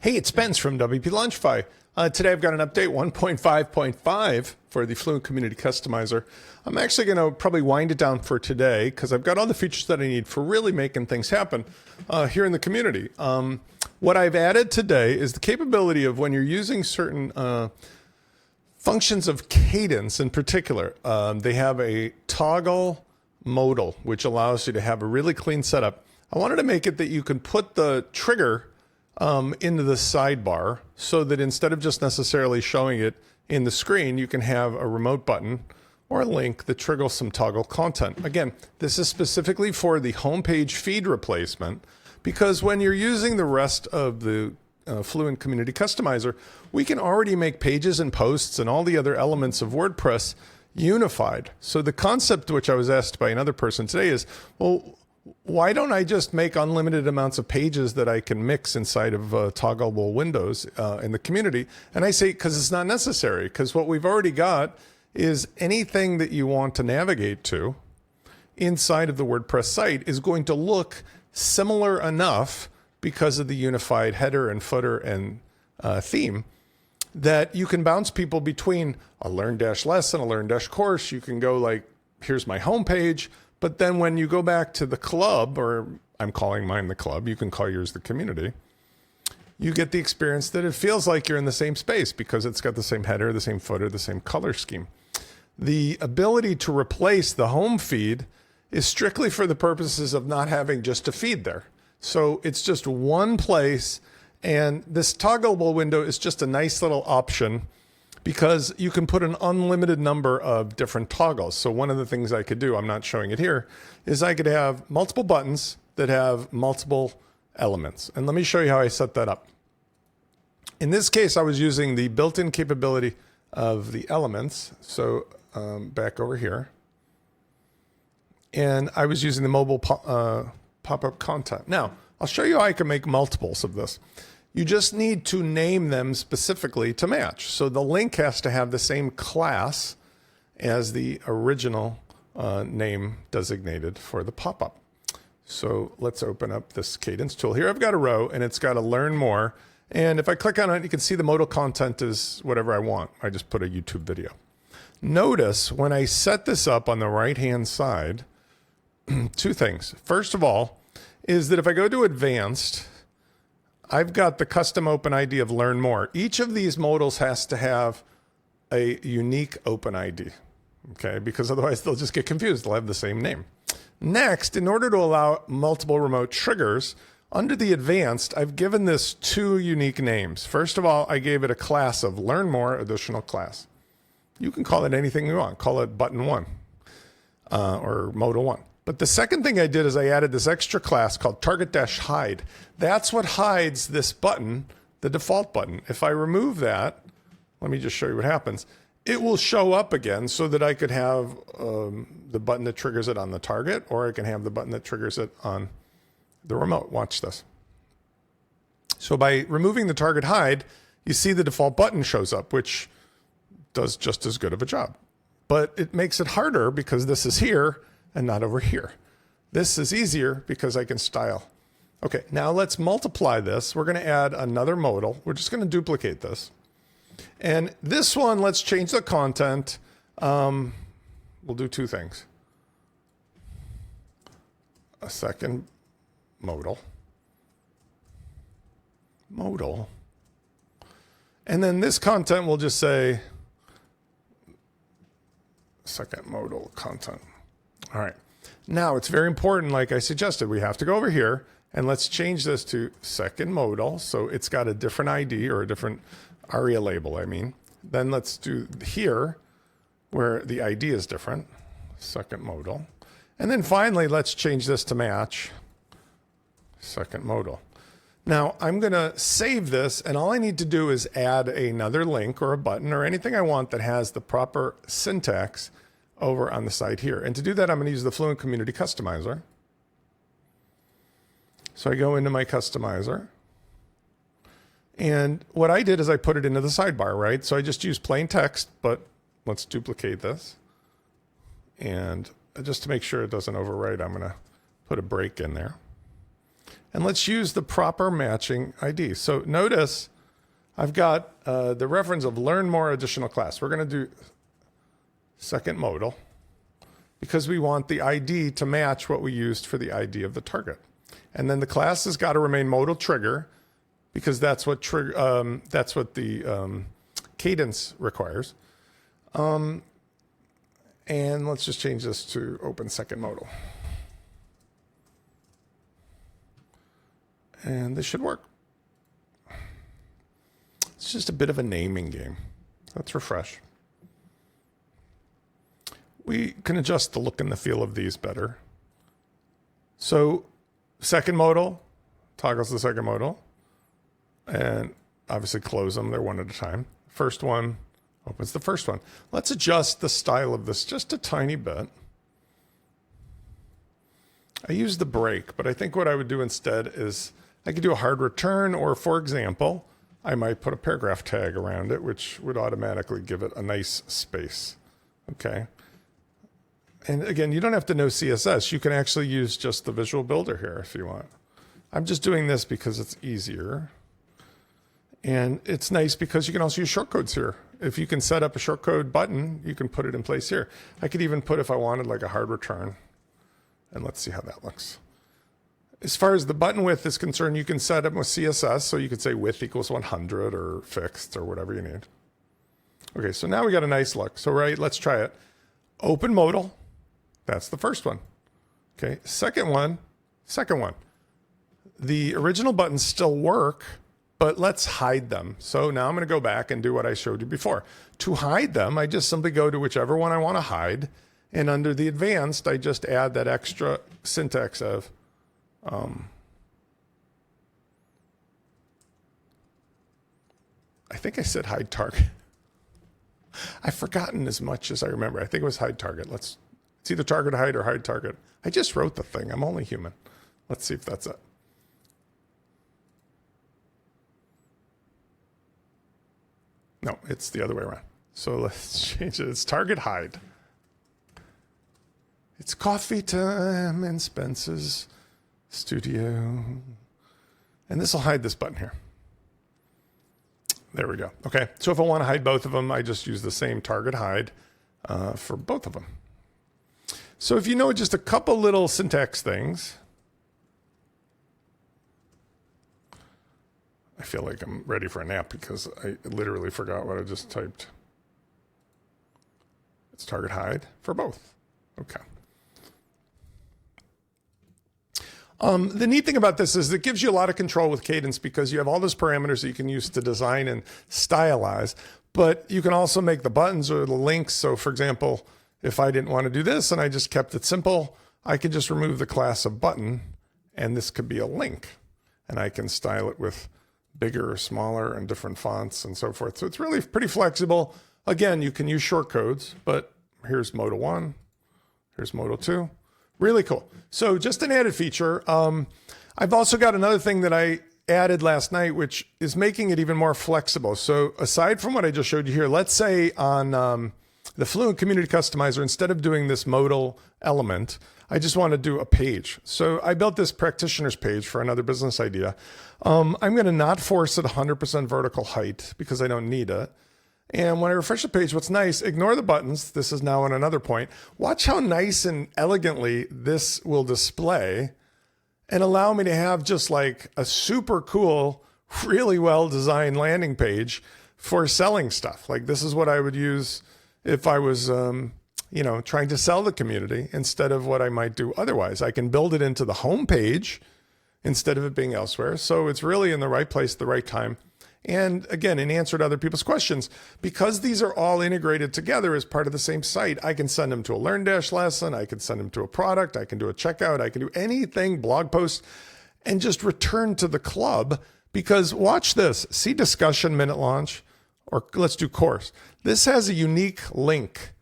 Hey, it's Spence from WPLaunchify. Today I've got an update 1.5.5 for the Fluent Community Customizer. I'm actually going to probably wind it down for today because I've got all the features that I need for really making things happen here in the community. What I've added today is the capability of when you're using certain functions of cadence in particular. They have a toggle modal, which allows you to have a really clean setup. I wanted to make it that you can put the trigger into the sidebar so that instead of just necessarily showing it in the screen, you can have a remote button or a link that triggers some toggle content. Again, this is specifically for the homepage feed replacement because when you're using the rest of the Fluent Community Customizer, we can already make pages and posts and all the other elements of WordPress unified. So the concept which I was asked by another person today is, well, why don't I just make unlimited amounts of pages that I can mix inside of toggleable windows in the community? And I say, because it's not necessary, because what we've already got is anything that you want to navigate to inside of the WordPress site is going to look similar enough because of the unified header and footer and theme that you can bounce people between a learn-lesson, a learn-course. You can go like, here's my homepage. But then when you go back to the club, or I'm calling mine the club, you can call yours the community, you get the experience that it feels like you're in the same space because it's got the same header, the same footer, the same color scheme. The ability to replace the home feed is strictly for the purposes of not having just a feed there. So it's just one place, and this toggleable window is just a nice little option because you can put an unlimited number of different toggles. So one of the things I could do, I'm not showing it here, is I could have multiple buttons that have multiple elements. And let me show you how I set that up. In this case, I was using the built-in capability of the elements. So back over here. And I was using the mobile pop-up content. Now, I'll show you how I can make multiples of this. You just need to name them specifically to match. So the link has to have the same class as the original name designated for the pop-up. So let's open up this cadence tool. Here I've got a row and it's got a learn more. And if I click on it, you can see the modal content is whatever I want. I just put a YouTube video. Notice when I set this up on the right-hand side, two things. First of all, is that if I go to advanced, I've got the custom open ID of learn more. Each of these modals has to have a unique open ID, okay? Because otherwise they'll just get confused. They'll have the same name. Next, in order to allow multiple remote triggers, under the advanced, I've given this two unique names. First of all, I gave it a class of learn more additional class. You can call it anything you want. Call it button 1 or modal 1. But the second thing I did is I added this extra class called target-hide. That's what hides this button, the default button. If I remove that, let me just show you what happens. It will show up again so that I could have the button that triggers it on the target, or I can have the button that triggers it on the remote. Watch this. So by removing the target hide, you see the default button shows up, which does just as good of a job. But it makes it harder because this is here and not over here. This is easier because I can style. Okay, now let's multiply this. We're going to add another modal. We're just going to duplicate this. And this one, let's change the content. We'll do two things. A second modal. Modal. And then this content will just say second modal content. All right. Now it's very important, like I suggested, we have to go over here and let's change this to second modal. So it's got a different ID or a different ARIA label, I mean. Then let's do here where the ID is different, second modal. And then finally, let's change this to match second modal. Now I'm going to save this and all I need to do is add another link or a button or anything I want that has the proper syntax over on the side here. And to do that, I'm going to use the Fluent Community Customizer. So I go into my customizer. And what I did is I put it into the sidebar, right? So I just use plain text, but let's duplicate this. And just to make sure it doesn't overwrite, I'm going to put a break in there. And let's use the proper matching ID. So notice I've got the reference of learn more additional class. We're going to do second modal because we want the ID to match what we used for the ID of the target. And then the class has got to remain modal trigger because that's what the cadence requires. And let's just change this to open second modal. And this should work. It's just a bit of a naming game. Let's refresh. We can adjust the look and the feel of these better. So second modal toggles the second modal, and obviously close them. They're one at a time. First one opens the first one. Let's adjust the style of this just a tiny bit. I use the break, but I think what I would do instead is I could do a hard return, or for example, I might put a paragraph tag around it, which would automatically give it a nice space. Okay. And again, you don't have to know CSS. You can actually use just the visual builder here if you want. I'm just doing this because it's easier. And it's nice because you can also use shortcodes here. If you can set up a shortcode button, you can put it in place here. I could even put, if I wanted, like a hard return. And let's see how that looks. As far as the button width is concerned, you can set them with CSS. So you could say width equals 100 or fixed or whatever you need. Okay, so now we got a nice look. So let's try it. Open modal. That's the first one. Okay, second one. The original buttons still work, but let's hide them. So now I'm going to go back and do what I showed you before. To hide them, I just simply go to whichever one I want to hide. And under the advanced, I just add that extra syntax of I think I said hide target. I've forgotten as much as I remember. I think it was hide target. It's either target hide or hide target. I just wrote the thing. I'm only human. Let's see if that's it. No, it's the other way around. So let's change it. It's target hide. It's coffee time in Spence's studio. And this will hide this button here. There we go. Okay, so if I want to hide both of them, I just use the same target hide for both of them. So if you know just a couple little syntax things, I feel like I'm ready for a nap because I literally forgot what I just typed. It's target hide for both. Okay. The neat thing about this is it gives you a lot of control with cadence because you have all those parameters that you can use to design and stylize, but you can also make the buttons or the links. So for example, if I didn't want to do this and I just kept it simple, I could just remove the class of button and this could be a link and I can style it with bigger or smaller and different fonts and so forth. So it's really pretty flexible. Again, you can use shortcodes, but here's modal 1, here's modal 2. Really cool. So just an added feature. I've also got another thing that I added last night, which is making it even more flexible. So aside from what I just showed you here, let's say on the Fluent Community Customizer, instead of doing this modal element, I just want to do a page. So I built this practitioner's page for another business idea. I'm going to not force it 100% vertical height because I don't need it. And when I refresh the page, what's nice, ignore the buttons. This is now on another point. Watch how nice and elegantly this will display and allow me to have just like a super cool, really well-designed landing page for selling stuff. Like this is what I would use if I was, trying to sell the community instead of what I might do otherwise. I can build it into the home page instead of it being elsewhere. So it's really in the right place at the right time. And again, in answer to other people's questions, because these are all integrated together as part of the same site, I can send them to a Learn Dash lesson, I can send them to a product, I can do a checkout, I can do anything, blog post, and just return to the club. Because watch this, see discussion minute launch, or let's do course. This has a unique link,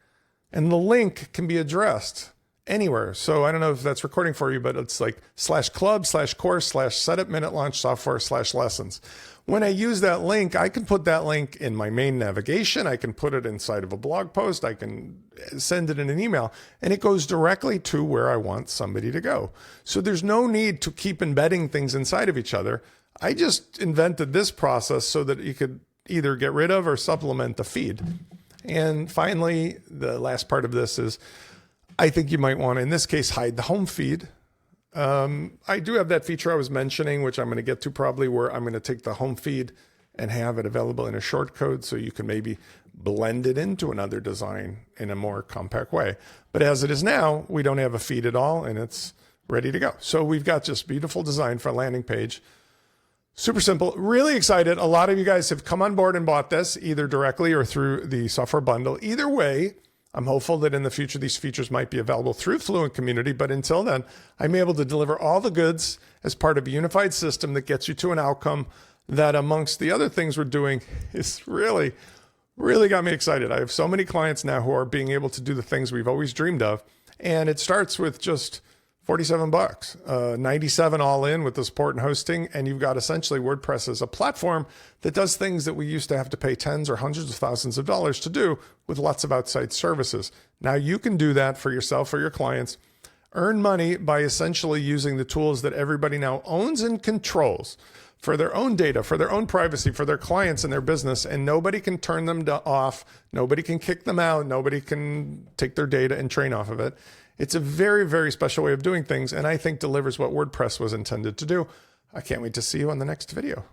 and the link can be addressed anywhere. So I don't know if that's recording for you, but it's like /club/course/setup-minute-launch-software/lessons. When I use that link, I can put that link in my main navigation. I can put it inside of a blog post. I can send it in an email, and it goes directly to where I want somebody to go. So there's no need to keep embedding things inside of each other. I just invented this process so that you could either get rid of or supplement the feed. And finally, the last part of this is, I think you might want to, in this case, hide the home feed. I do have that feature I was mentioning, which I'm going to get to probably, where I'm going to take the home feed and have it available in a shortcode so you can maybe blend it into another design in a more compact way. But as it is now, we don't have a feed at all, and it's ready to go. So we've got just beautiful design for a landing page. Super simple, really excited. A lot of you guys have come on board and bought this either directly or through the software bundle. Either way, I'm hopeful that in the future, these features might be available through Fluent Community, but until then, I'm able to deliver all the goods as part of a unified system that gets you to an outcome that, amongst the other things we're doing, is really got me excited. I have so many clients now who are being able to do the things we've always dreamed of, and it starts with just $47, 97 all in with the support and hosting. And you've got essentially WordPress as a platform that does things that we used to have to pay tens or hundreds of thousands of dollars to do with lots of outside services. Now you can do that for yourself or your clients, earn money by essentially using the tools that everybody now owns and controls for their own data, for their own privacy, for their clients and their business. And nobody can turn them off. Nobody can kick them out. Nobody can take their data and train off of it. It's a very, very special way of doing things, and I think delivers what WordPress was intended to do. I can't wait to see you on the next video.